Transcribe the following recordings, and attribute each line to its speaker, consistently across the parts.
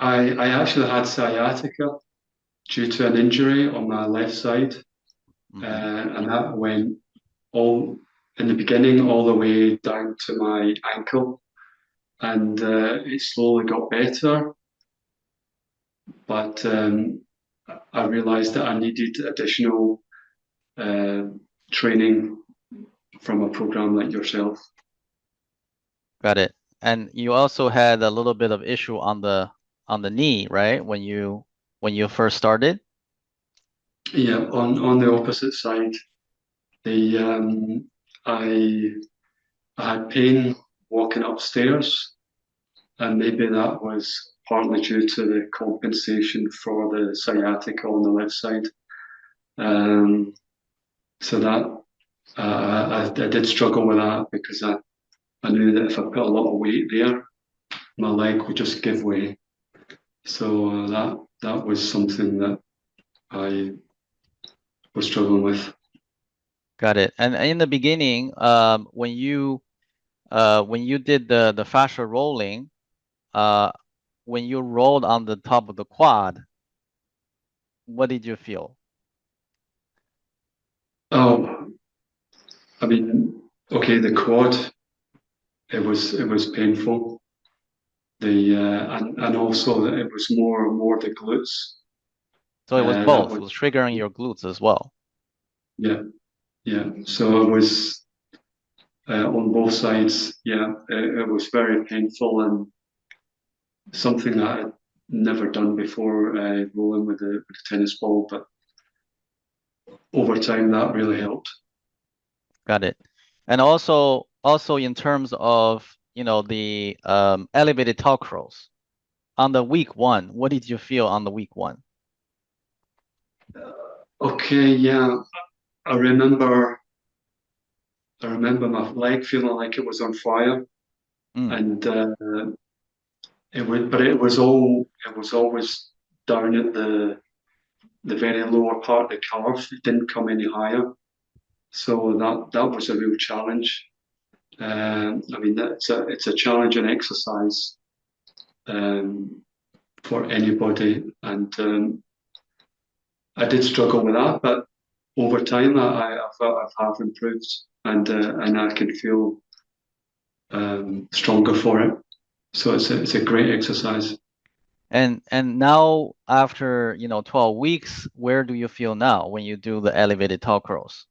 Speaker 1: I actually had sciatica due to an injury on my left side, and that went all in the beginning all the way down to my ankle, and it slowly got better. But I realized that I needed additional uh, training from a program like yourself.
Speaker 2: Got it. And you also had a little bit of issue on the knee, right? When you first started?
Speaker 1: Yeah, on the opposite side, the I I had pain walking upstairs, and maybe that was partly due to the compensation for the sciatica on the left side. Um, so that I did struggle with that because I knew that if I put a lot of weight there, my leg would just give way. So that was something that I was struggling with.
Speaker 2: Got it. And in the beginning, when you did the fascia rolling, uh, when you rolled on the top of the quad, what did you feel?
Speaker 1: Oh, I mean, okay, the quad, it was painful. The and also that it was more the glutes.
Speaker 2: So it was
Speaker 1: That
Speaker 2: both. It
Speaker 1: was
Speaker 2: was triggering your glutes as well.
Speaker 1: yeah, yeah. So it was on both sides. Yeah, it was very painful and something that I'd never done before, rolling with a tennis ball. But over time, that really helped.
Speaker 2: Got it. And also in terms of, the elevated talk rows on the week one, what did you feel on the week one?
Speaker 1: Okay, yeah, I remember. I remember my leg feeling like it was on fire,
Speaker 2: Mm,
Speaker 1: and but it was always down at the very lower part of the calf. It didn't come any higher, so that was a real challenge. I mean, it's a challenging exercise um, for anybody, and I did struggle with that, but over time, I felt I have improved, and I can feel stronger for it. So it's a great exercise.
Speaker 2: and now after, 12 weeks, where do you feel now when you do the elevated talk rows?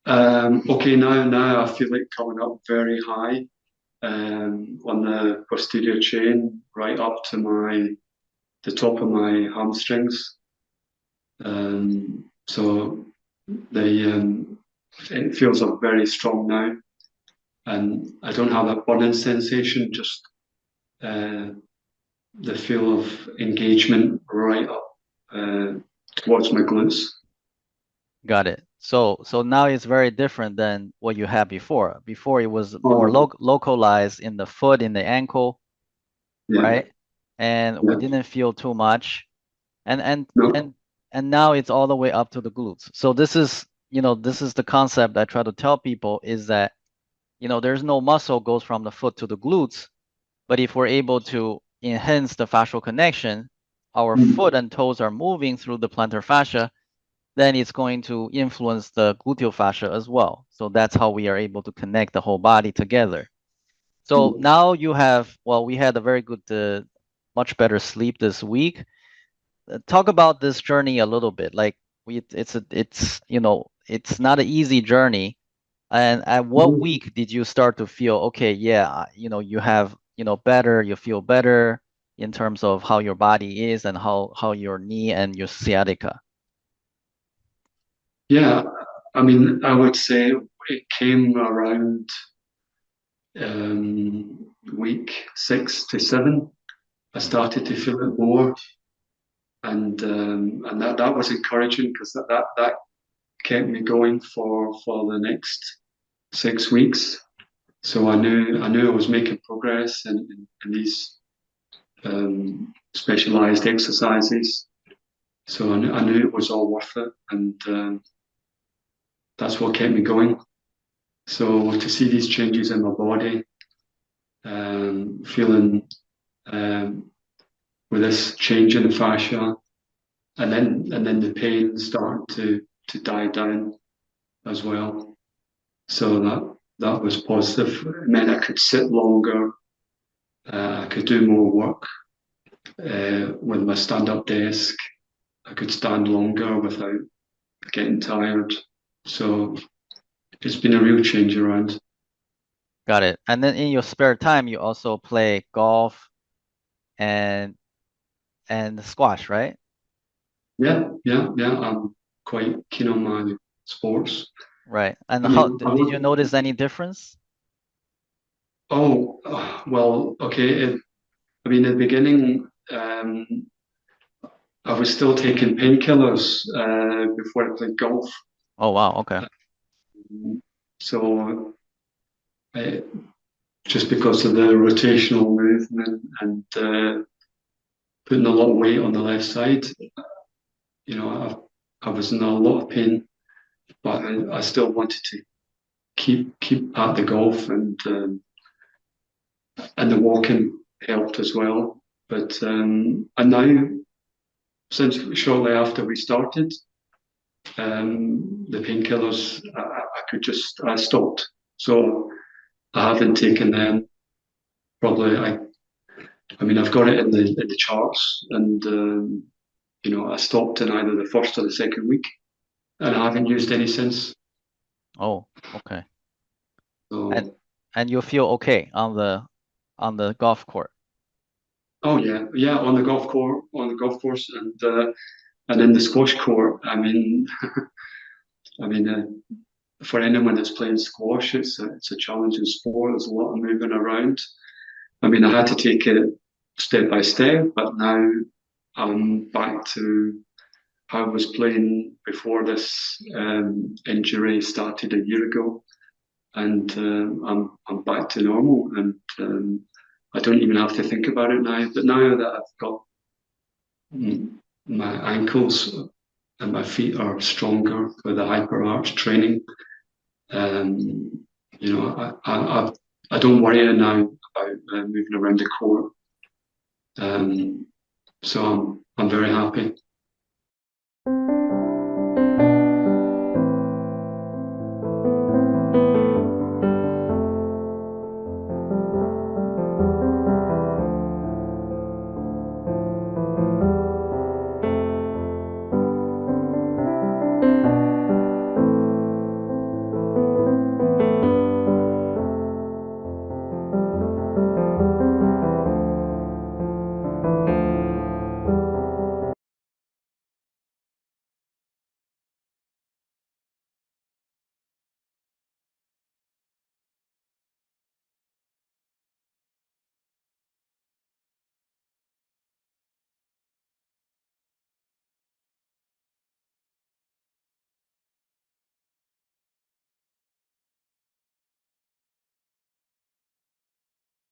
Speaker 1: Okay, now I feel it coming up very high on the posterior chain, right up to the top of my hamstrings. So the it feels up very strong now, and I don't have that burning sensation. Just uh, the feel of engagement right up uh, towards my glutes.
Speaker 2: Got it. So now it's very different than what you had before. Before it was more
Speaker 1: Oh,
Speaker 2: localized in the foot, in the ankle,
Speaker 1: yeah,
Speaker 2: right? And we
Speaker 1: yeah,
Speaker 2: didn't feel too much. And and
Speaker 1: no,
Speaker 2: and and now it's all the way up to the glutes. So this is the concept I try to tell people is that, there's no muscle goes from the foot to the glutes, but if we're able to enhance the fascial connection, our
Speaker 1: mm,
Speaker 2: foot and toes are moving through the plantar fascia, then it's going to influence the gluteal fascia as well. So that's how we are able to connect the whole body together. So
Speaker 1: mm.
Speaker 2: now you have, well, we had a very good, much better sleep this week. Talk about this journey a little bit. Like it's not an easy journey. And at what
Speaker 1: Mm.
Speaker 2: week did you start to feel, okay, yeah, you have, better, you feel better in terms of how your body is and how your knee and your sciatica?
Speaker 1: Yeah, I mean, I would say it came around week 6 to 7. I
Speaker 2: Mm,
Speaker 1: started to feel it more, and that was encouraging because that kept me going for the next 6 weeks. So I knew I was making progress in these specialized exercises. So I knew it was all worth it, and that's what kept me going. So to see these changes in my body, feeling with this change in the fascia, and then the pain started to die down as well. So that was positive. It meant I could sit longer, I could do more work with my stand-up desk. I could stand longer without getting tired. So it's been a real change around.
Speaker 2: Got it. And then in your spare time, you also play golf and squash, right?
Speaker 1: Yeah. I'm quite keen on my sports.
Speaker 2: Right. And
Speaker 1: I
Speaker 2: how
Speaker 1: mean,
Speaker 2: did you notice any difference?
Speaker 1: well, okay. I mean, in the beginning, I was still taking painkillers before I played golf.
Speaker 2: Oh, wow. Okay.
Speaker 1: So I, just because of the rotational movement and putting a lot of weight on the left side, I was in a lot of pain, but I still wanted to keep at the golf, and the walking helped as well. But and now, since shortly after we started, the painkillers, I stopped. So I haven't taken them. Probably, I mean, I've got it in the charts, and I stopped in either the first or the second week, and I haven't used any since.
Speaker 2: Oh, okay. And
Speaker 1: So,
Speaker 2: you feel okay on the golf court.
Speaker 1: oh yeah, on the golf course, and in the squash court. I mean, for anyone that's playing squash, it's a challenging sport. There's a lot of moving around. I mean, I had to take it step by step, but now I'm back to how I was playing before this injury started a year ago, and I'm back to normal, and I don't even have to think about it now. But now that I've got my ankles and my feet are stronger with the Hyperarch training, I don't worry now about moving around the court. So I'm very happy.